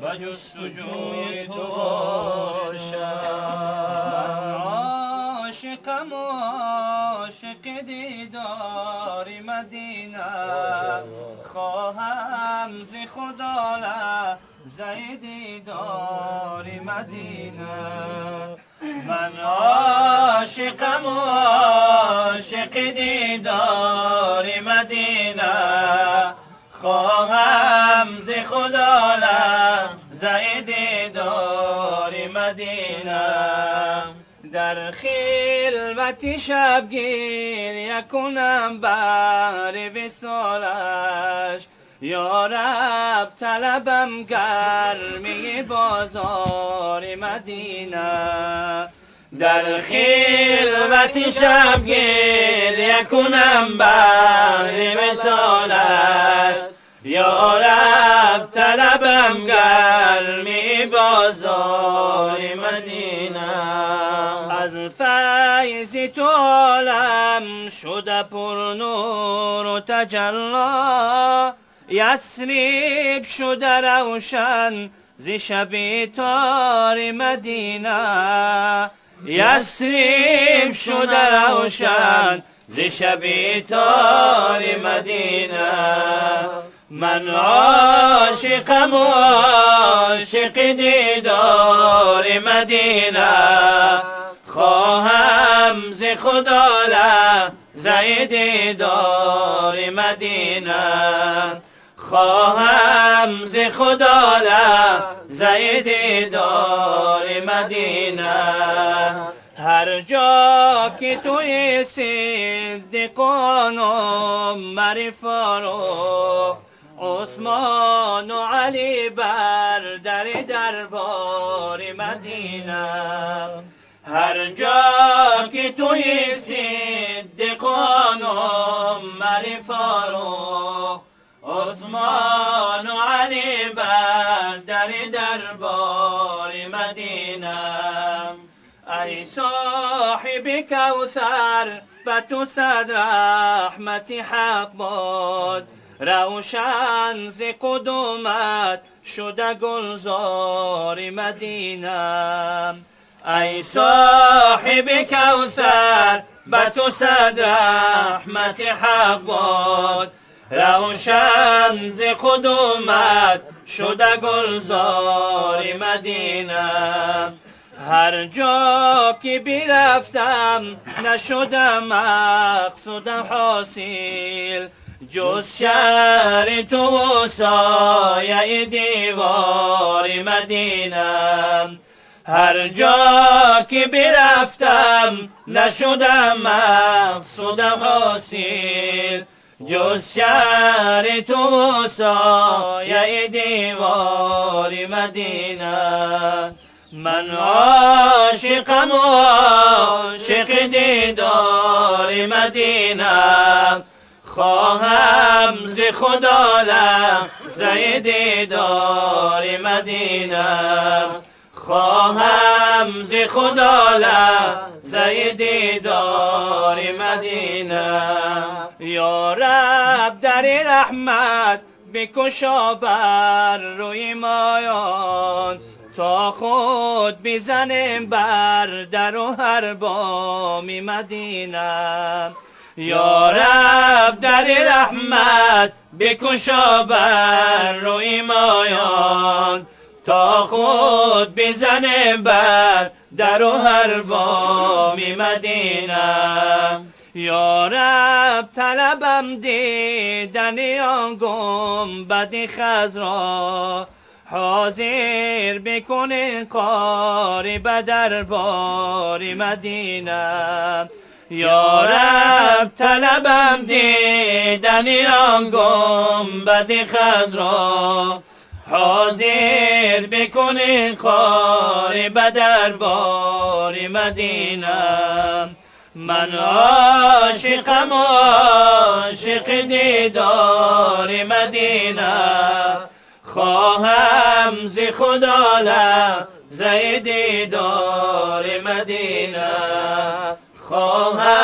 و جستجوی تو باشم. عاشقم و عاشق دیدار مدینه، خواهم ز خدا لحظه دیدار مدینه. من عاشقم و عاشق دیدار مدینه، خواهم ز خدا لحظه دیدار مدینه. در خلوت شبگیر کنم بر وصالش، یا رب طلبم گرمی بازار مدینه. در خلوت شبگیر کنم بر وصالش، یا رب طلبم گرمی بازار مدینه. از فیض تو عالم شده پر نور و تجلی، یثرب شده روشن ز شب تار مدینه. یثرب شده روشن ز شب تار مدینه. من عاشقم و عاشق دیدار مدینه، خواهم ز خدا لحظه دیدار مدینه. خواهم ز خدا لحظه دیدار مدینه. هر جا که توی صدیقان و عمر فاروق، عثمان و علی بر دربار مدینه. هر جا که توی صدیقان و عمر فاروق، عثمان و علی بر دربار مدینه. ای صاحب کوثر به تو صد رحمت حق باد، روشن ز قدومت شده گلزار مدینه. ای صاحب کوثر به تو صد رحمت حق باد، روشن ز قدومت شده گلزار مدینه. هر جا که برفتم نشدم مقصودم حاصل، جز شهر تو و سایه دیوار مدینه. هر جا که برفتم نشدم مقصودم حاصل، جز شهر تو و سایه دیوار مدینه. من عاشقم و عاشق دیدار مدینه، خواهم ز خدا لحظه دیدار مدینه. خواهم ز خدا لحظه دیدار مدینه. یا رب در رحمت بگشا بر روی مایان، تا خود بزنیم بر در و هر بام مدینه. یا رب در رحمت بگشا بر روی مایان، تا خود بزنیم بر در و هر بام مدینه. یا رب طلبم دیدن آن گنبد خضرا، حاضر بکن قارب دربار مدینه. یا رب طلبم دیدن آن گنبد خضرا، حاضر بکن قارب دربار مدینه. من عاشقم و عاشق دیدار مدینه، خواهم ز خدا لحظه دیدار مدینه. خواهم